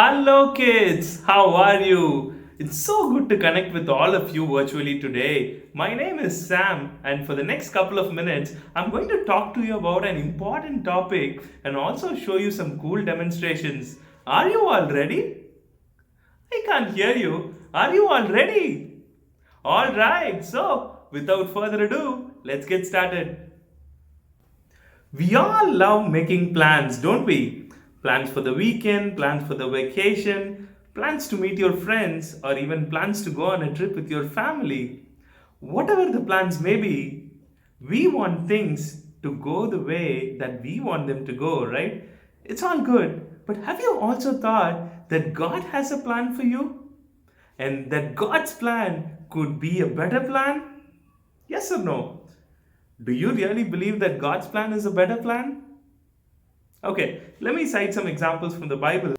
Hello, kids. How are you? It's so good to connect with all of you virtually today. My name is Sam, and for the next couple of minutes, I'm going to talk to you about an important topic and also show you some cool demonstrations. Are you all ready? I can't hear you. Are you all ready? All right, so without further ado, let's get started. We all love making plans, don't we? Plans for the weekend, plans for the vacation, plans to meet your friends, or even plans to go on a trip with your family. Whatever the plans may be, we want things to go the way that we want them to go, right? It's all good, but have you also thought that God has a plan for you? And that God's plan could be a better plan? Yes or no? Do you really believe that God's plan is a better plan? Okay, let me cite some examples from the Bible.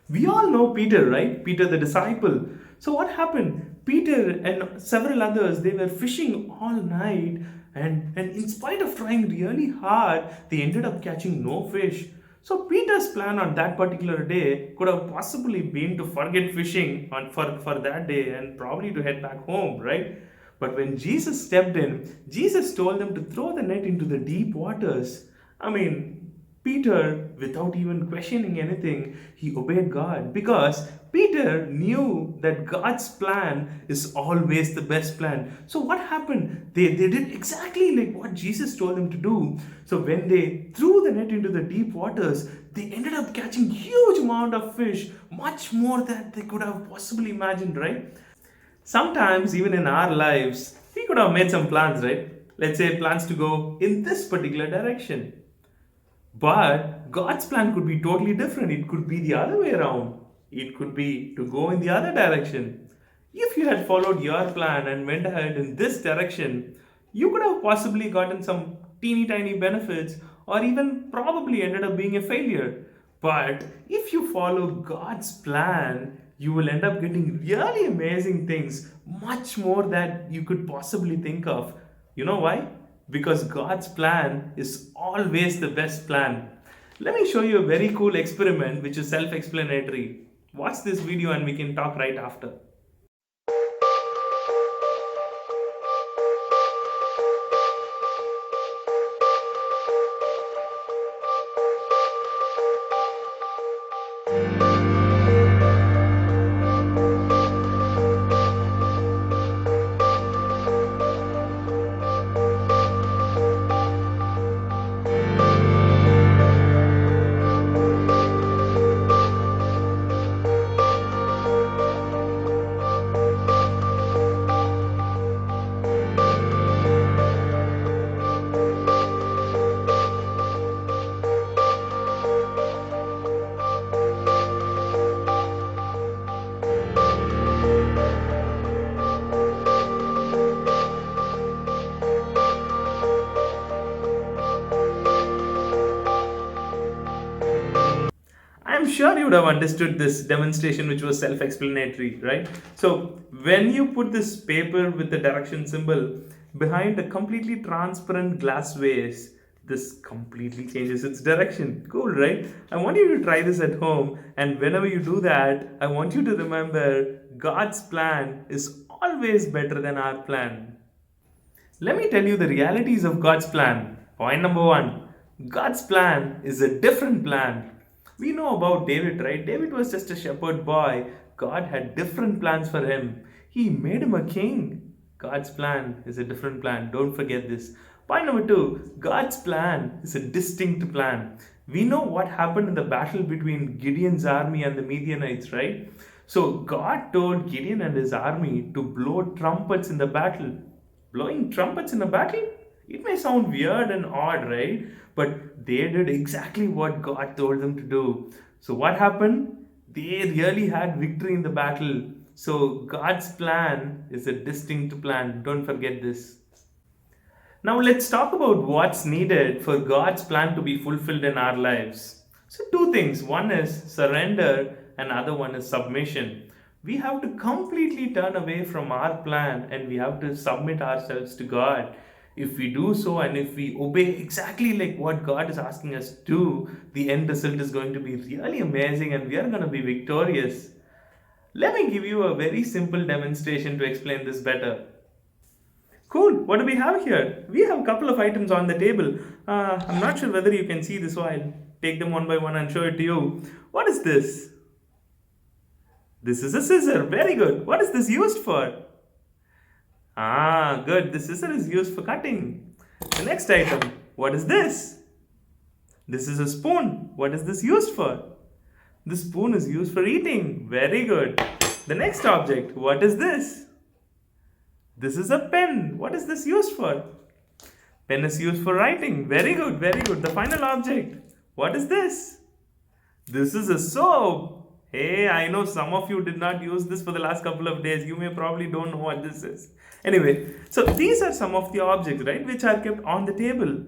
We all know Peter, right? Peter the disciple. So what happened? Peter and several others, they were fishing all night, and in spite of trying really hard, they ended up catching no fish. So Peter's plan on that particular day could have possibly been to forget fishing for that day and probably to head back home, right? But when Jesus stepped in, Jesus told them to throw the net into the deep waters. I mean, Peter, without even questioning anything, he obeyed God because Peter knew that God's plan is always the best plan. So, what happened? They did exactly like what Jesus told them to do. So, when they threw the net into the deep waters, they ended up catching huge amount of fish, much more than they could have possibly imagined, right? Sometimes, even in our lives, we could have made some plans, right? Let's say plans to go in this particular direction. But God's plan could be totally different. It could be the other way around. It could be to go in the other direction. If you had followed your plan and went ahead in this direction, you could have possibly gotten some teeny tiny benefits or even probably ended up being a failure. But if you follow God's plan, you will end up getting really amazing things, much more that you could possibly think of. You know why? Because God's plan is always the best plan. Let me show you a very cool experiment which is self explanatory. Watch this video and we can talk right after. I'm sure you would have understood this demonstration, which was self explanatory, right? So, when you put this paper with the direction symbol behind a completely transparent glass vase, this completely changes its direction. Cool, right? I want you to try this at home, and whenever you do that, I want you to remember God's plan is always better than our plan. Let me tell you the realities of God's plan. Point number one, God's plan is a different plan. We know about David, right? David was just a shepherd boy. God had different plans for him. He made him a king. God's plan is a different plan. Don't forget this. Point number two, God's plan is a distinct plan. We know what happened in the battle between Gideon's army and the Midianites, right? So God told Gideon and his army to blow trumpets in the battle. Blowing trumpets in a battle? It may sound weird and odd, right? But they did exactly what God told them to do. So, what happened? They really had victory in the battle. So, God's plan is a distinct plan. Don't forget this. Now, let's talk about what's needed for God's plan to be fulfilled in our lives. So, two things one is surrender, and other one is submission. We have to completely turn away from our plan and we have to submit ourselves to God. If we do so and if we obey exactly like what God is asking us to do, the end result is going to be really amazing and we are going to be victorious. Let me give you a very simple demonstration to explain this better. Cool. What do we have here? We have a couple of items on the table. I'm not sure whether you can see this, so I'll take them one by one and show it to you. What is this? This is a scissor. Very good. What is this used for? Ah, good. The scissor is used for cutting. The next item. What is this? This is a spoon. What is this used for? The spoon is used for eating. Very good. The next object. What is this? This is a pen. What is this used for? Pen is used for writing. Very good, very good. The final object. What is this? This is a soap. Hey, I know some of you did not use this for the last couple of days. You may probably don't know what this is. Anyway, so these are some of the objects, right, which are kept on the table.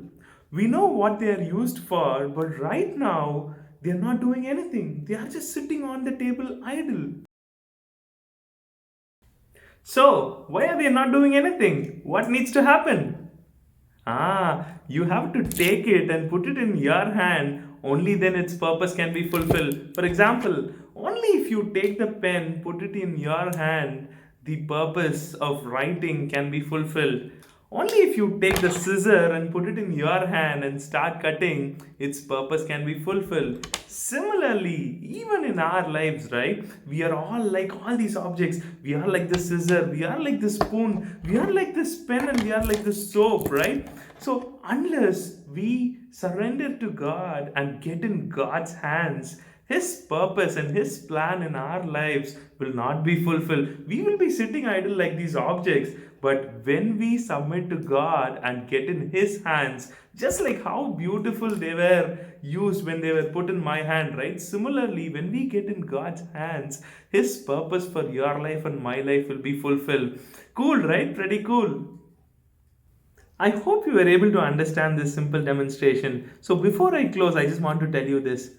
We know what they are used for, but right now they are not doing anything. They are just sitting on the table idle. So, why are they not doing anything? What needs to happen? You have to take it and put it in your hand. Only then its purpose can be fulfilled. For example, only if you take the pen, put it in your hand, the purpose of writing can be fulfilled. Only if you take the scissor and put it in your hand and start cutting, its purpose can be fulfilled. Similarly, even in our lives, right? We are all like all these objects. We are like the scissor, we are like the spoon, we are like this pen, and we are like the soap, right? So, unless we surrender to God and get in God's hands, his purpose and His plan in our lives will not be fulfilled. We will be sitting idle like these objects. But when we submit to God and get in His hands, just like how beautiful they were used when they were put in my hand, right? Similarly, when we get in God's hands, His purpose for your life and my life will be fulfilled. Cool, right? Pretty cool. I hope you were able to understand this simple demonstration. So, before I close, I just want to tell you this.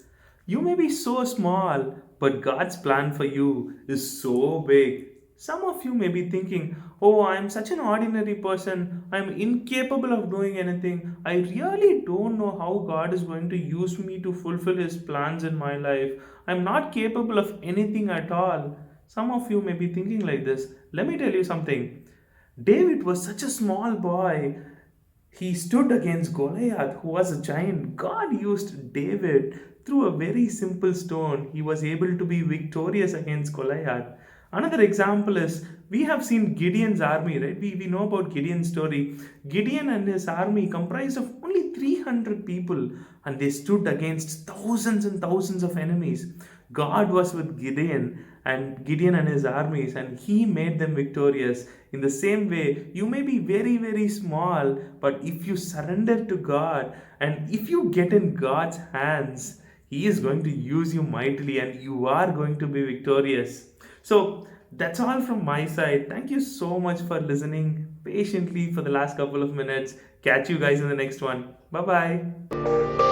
You may be so small, but God's plan for you is so big. Some of you may be thinking, oh, I'm such an ordinary person. I'm incapable of doing anything. I really don't know how God is going to use me to fulfill His plans in my life. I'm not capable of anything at all. Some of you may be thinking like this. Let me tell you something. David was such a small boy. He stood against Goliath, who was a giant. God used David through a very simple stone. He was able to be victorious against Goliath. Another example is we have seen Gideon's army, right? We know about Gideon's story. Gideon and his army comprised of only 300 people, and they stood against thousands and thousands of enemies. God was with Gideon and his armies, and he made them victorious. In the same way, you may be very, very small, but if you surrender to God and if you get in God's hands, He is going to use you mightily and you are going to be victorious. So, that's all from my side. Thank you so much for listening patiently for the last couple of minutes. Catch you guys in the next one. Bye bye.